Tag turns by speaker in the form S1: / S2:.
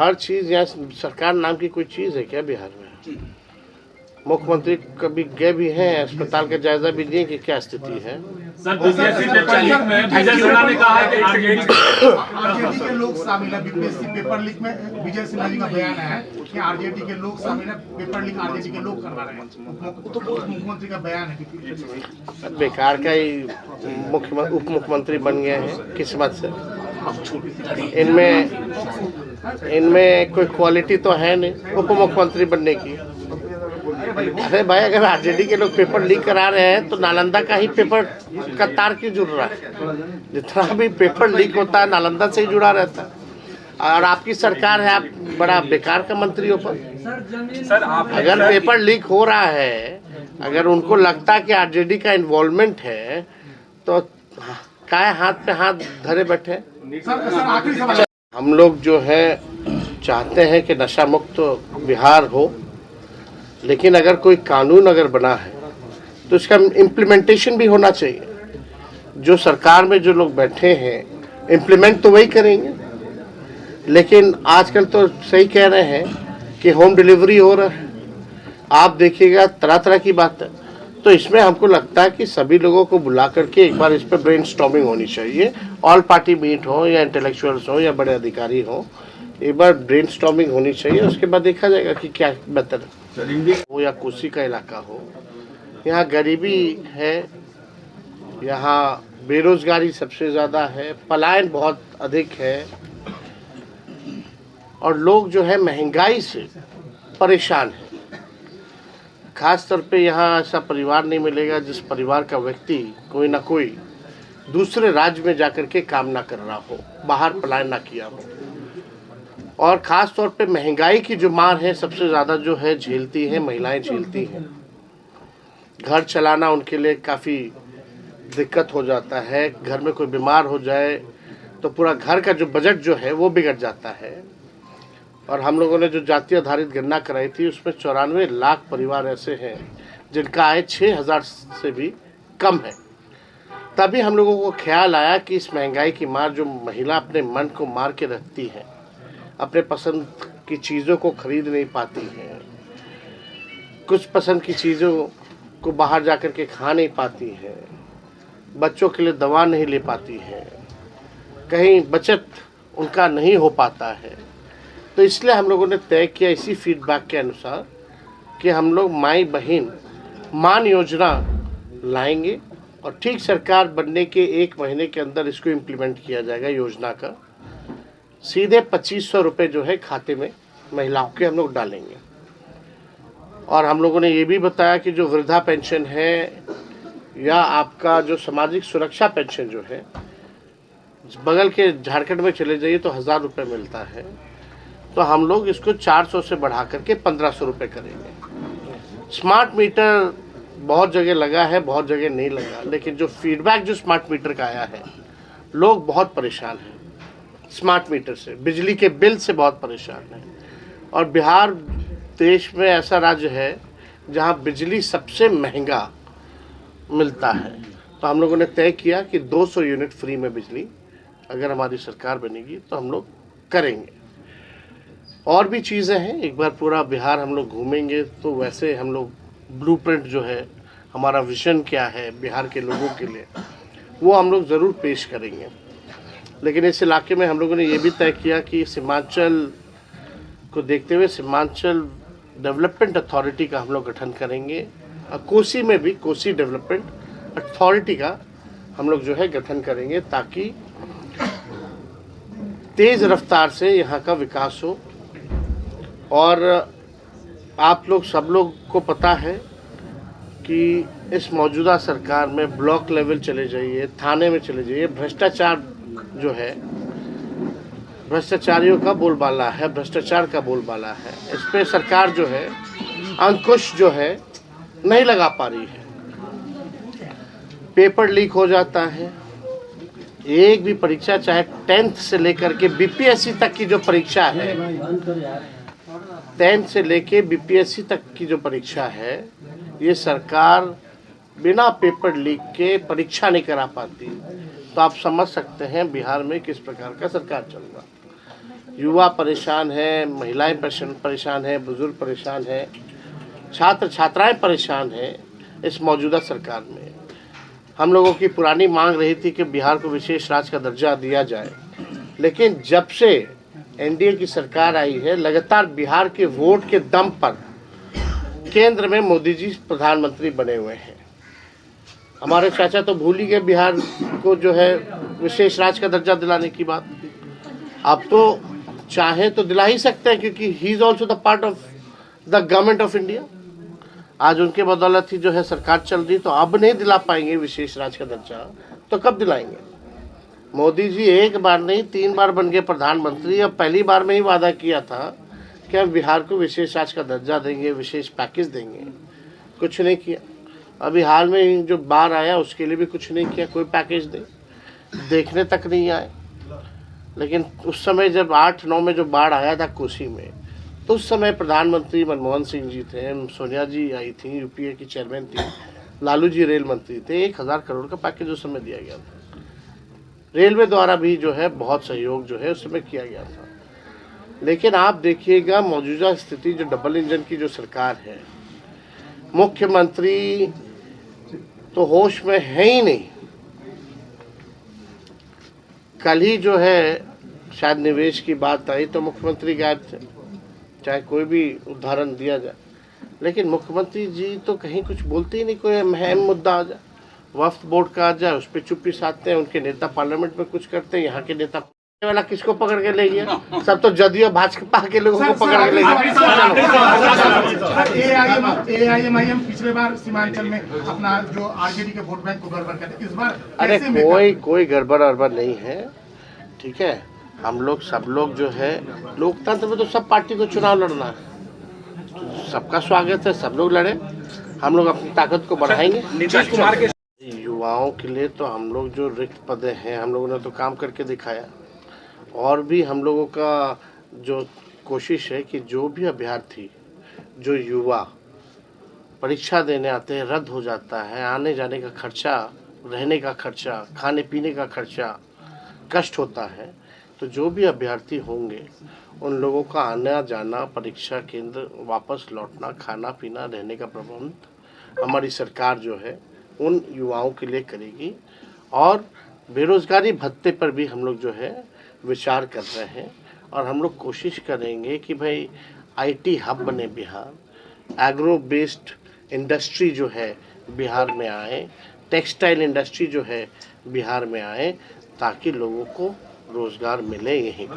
S1: हर चीज़ यहाँ सरकार नाम की कोई चीज़ है क्या बिहार में? मुख्यमंत्री कभी गए भी हैं, अस्पताल का जायजा भी लिए कि क्या स्थिति है।
S2: सर बीपीएससी पेपर लीक में विजय सिन्हा ने कहा है कि आरजेडी
S3: के लोग शामिल है बीपीएससी पेपर लीक में। विजय सिन्हा जी का बयान है कि आरजेडी के लोग शामिल है, पेपर लीक आरजेडी के लोग करवा रहे हैं। तो मुख्यमंत्री का बयान है
S1: बेकार का ही मुख्यमंत्री उप मुख्यमंत्री बन गए हैं किस्मत से। इनमें कोई क्वालिटी तो है नहीं उप मुख्यमंत्री बनने की। अरे भाई, अगर आरजेडी के लोग पेपर लीक करा रहे हैं तो नालंदा का ही पेपर का तार क्यों जुड़ रहा है? जितना भी पेपर लीक होता है नालंदा से ही जुड़ा रहता है। और आपकी सरकार है, आप बड़ा बेकार का मंत्री हो। पर
S2: सर आप
S1: अगर पेपर लीक हो रहा है, अगर उनको लगता है कि आरजेडी का इन्वॉल्वमेंट है तो काय हाथ पे हाथ धरे बैठे। हम लोग जो है चाहते हैं कि नशा मुक्त बिहार हो, लेकिन अगर कोई कानून अगर बना है तो इसका इम्प्लीमेंटेशन भी होना चाहिए। जो सरकार में जो लोग बैठे हैं इम्प्लीमेंट तो वही करेंगे, लेकिन आजकल तो सही कह रहे हैं कि होम डिलीवरी हो रहा है, आप देखिएगा तरह तरह की बात है। तो इसमें हमको लगता है कि सभी लोगों को बुला करके एक बार इस पर ब्रेनस्टॉर्मिंग होनी चाहिए। ऑल पार्टी मीट हो या इंटेलेक्चुअल्स हो या बड़े अधिकारी हो, एक बार ब्रेनस्टॉर्मिंग होनी चाहिए। उसके बाद देखा जाएगा कि क्या बेहतर हो। या कोसी का इलाका हो, यहाँ गरीबी है, यहाँ बेरोजगारी सबसे ज़्यादा है, पलायन बहुत अधिक है और लोग जो है महंगाई से परेशान है। खास तौर पे यहाँ ऐसा परिवार नहीं मिलेगा जिस परिवार का व्यक्ति कोई ना कोई दूसरे राज्य में जाकर के काम ना कर रहा हो, बाहर पलायन ना किया हो। और ख़ास तौर पे महंगाई की जो मार है सबसे ज़्यादा जो है झेलती है महिलाएं झेलती हैं। घर चलाना उनके लिए काफ़ी दिक्कत हो जाता है। घर में कोई बीमार हो जाए तो पूरा घर का जो बजट जो है वो बिगड़ जाता है। और हम लोगों ने जो जाति आधारित गणना कराई थी उसमें 94 लाख परिवार ऐसे हैं जिनका आय 6,000 से भी कम है। तभी हम लोगों को ख्याल आया कि इस महंगाई की मार जो महिला अपने मन को मार के रखती है, अपने पसंद की चीज़ों को खरीद नहीं पाती हैं, कुछ पसंद की चीज़ों को बाहर जा कर के खा नहीं पाती हैं, बच्चों के लिए दवा नहीं ले पाती हैं, कहीं बचत उनका नहीं हो पाता है। तो इसलिए हम लोगों ने तय किया इसी फीडबैक के अनुसार कि हम लोग माई बहन मान योजना लाएंगे और ठीक सरकार बनने के 1 महीने के अंदर इसको इम्प्लीमेंट किया जाएगा। योजना का सीधे 2500 रुपये जो है खाते में महिलाओं के हम लोग डालेंगे। और हम लोगों ने ये भी बताया कि जो वृद्धा पेंशन है या आपका जो सामाजिक सुरक्षा पेंशन जो है, बगल के झारखंड में चले जाइए तो 1000 रुपये मिलता है, तो हम लोग इसको 400 से बढ़ा करके 1500 रुपये करेंगे। स्मार्ट मीटर बहुत जगह लगा है, बहुत जगह नहीं लगा, लेकिन जो फीडबैक जो स्मार्ट मीटर का आया है, लोग बहुत परेशान हैं स्मार्ट मीटर से, बिजली के बिल से बहुत परेशान है। और बिहार देश में ऐसा राज्य है जहां बिजली सबसे महंगा मिलता है। तो हम लोगों ने तय किया कि 200 यूनिट फ्री में बिजली अगर हमारी सरकार बनेगी तो हम लोग करेंगे। और भी चीज़ें हैं, एक बार पूरा बिहार हम लोग घूमेंगे तो वैसे हम लोग ब्लूप्रिंट जो है, हमारा विजन क्या है बिहार के लोगों के लिए, वो हम लोग ज़रूर पेश करेंगे। लेकिन इस इलाके में हम लोगों ने ये भी तय किया कि सीमांचल को देखते हुए सीमांचल डेवलपमेंट अथॉरिटी का हम लोग गठन करेंगे और कोसी में भी कोसी डेवलपमेंट अथॉरिटी का हम लोग जो है गठन करेंगे, ताकि तेज़ रफ्तार से यहाँ का विकास हो। और आप लोग सब लोग को पता है कि इस मौजूदा सरकार में ब्लॉक लेवल चले जाइए, थाने में चले जाइए, भ्रष्टाचार जो है, भ्रष्टाचारियों का बोलबाला है, भ्रष्टाचार का बोलबाला है। इस पे सरकार जो है अंकुश जो है नहीं लगा पा रही है। पेपर लीक हो जाता है, एक भी परीक्षा चाहे 10th से लेकर के बीपीएससी तक की जो परीक्षा है, 10th से लेके बीपीएससी तक की जो परीक्षा है, ये सरकार बिना पेपर लीक के परीक्षा नहीं करा पाती। तो आप समझ सकते हैं बिहार में किस प्रकार का सरकार चल रहा। युवा परेशान है, महिलाएं परेशान है, बुजुर्ग परेशान है, छात्र छात्राएं परेशान हैं। इस मौजूदा सरकार में हम लोगों की पुरानी मांग रही थी कि बिहार को विशेष राज्य का दर्जा दिया जाए, लेकिन जब से एनडीए की सरकार आई है, लगातार बिहार के वोट के दम पर केंद्र में मोदी जी प्रधानमंत्री बने हुए हैं। हमारे चाचा तो भूल ही गए बिहार को जो है विशेष राज्य का दर्जा दिलाने की बात। अब तो चाहे तो दिला ही सकते हैं, क्योंकि he is also the part of the government of India. आज उनके बदौलत ही जो है सरकार चल रही, तो अब नहीं दिला पाएंगे विशेष राज्य का दर्जा, तो कब दिलाएंगे? मोदी जी एक बार नहीं 3 बार बन गए प्रधानमंत्री। अब पहली बार में ही वादा किया था कि हम बिहार को विशेष राज्य का दर्जा देंगे, विशेष पैकेज देंगे, कुछ नहीं किया। अभी हाल में जो बाढ़ आया उसके लिए भी कुछ नहीं किया, कोई पैकेज नहीं, देखने तक नहीं आए। लेकिन उस समय जब 8-9 में जो बाढ़ आया था कोसी में, तो उस समय प्रधानमंत्री मनमोहन सिंह जी थे, सोनिया जी आई थी, यूपीए की चेयरमैन थी, लालू जी रेल मंत्री थे। 1000 करोड़ का पैकेज उस समय दिया गया था। रेलवे द्वारा भी जो है बहुत सहयोग जो है उस समय किया गया था। लेकिन आप देखिएगा मौजूदा स्थिति, जो डबल इंजन की जो सरकार है, मुख्यमंत्री तो होश में है ही नहीं। कल ही जो है शायद निवेश की बात आई तो मुख्यमंत्री गायब थे, चाहे कोई भी उदाहरण दिया जाए। लेकिन मुख्यमंत्री जी तो कहीं कुछ बोलते ही नहीं। कोई अहम मुद्दा आ जाए, वक्फ बोर्ड का आ जाए, उस पर चुप्पी साधते हैं। उनके नेता पार्लियामेंट में कुछ करते हैं, यहाँ के नेता वाला किसको पकड़ के ले गया? सब तो जदयू भाजपा के लोगों को पकड़ के ले गया।
S3: एआईएमआईएम पिछले बार सीमांचल में अपना जो आरजेडी के वोट बैंक को गड़बड़ करते, इस बार
S1: अरे कोई गड़बड़ अड़बड़ नहीं है, ठीक है। हम लोग सब लोग जो है, लोकतंत्र में तो सब पार्टी को चुनाव लड़ना है, तो सबका स्वागत है, सब लोग लड़े। हम लोग अपनी ताकत को बढ़ाएंगे।
S2: नीतीश कुमार के
S1: युवाओं के लिए तो हम लोग जो रिक्त पद हैं, हम लोगों ने तो काम करके दिखाया। और भी हम लोगों का जो कोशिश है कि जो भी अभ्यर्थी, जो युवा परीक्षा देने आते हैं, रद्द हो जाता है, आने जाने का खर्चा, रहने का खर्चा, खाने पीने का खर्चा, कष्ट होता है, तो जो भी अभ्यर्थी होंगे उन लोगों का आना जाना, परीक्षा केंद्र वापस लौटना, खाना पीना, रहने का प्रबंध हमारी सरकार जो है उन युवाओं के लिए करेगी। और बेरोजगारी भत्ते पर भी हम लोग जो है विचार कर रहे हैं। और हम लोग कोशिश करेंगे कि भाई आईटी हब बने बिहार, एग्रो बेस्ड इंडस्ट्री जो है बिहार में आए, टेक्सटाइल इंडस्ट्री जो है बिहार में आए, ताकि लोगों को रोजगार मिले यहीं।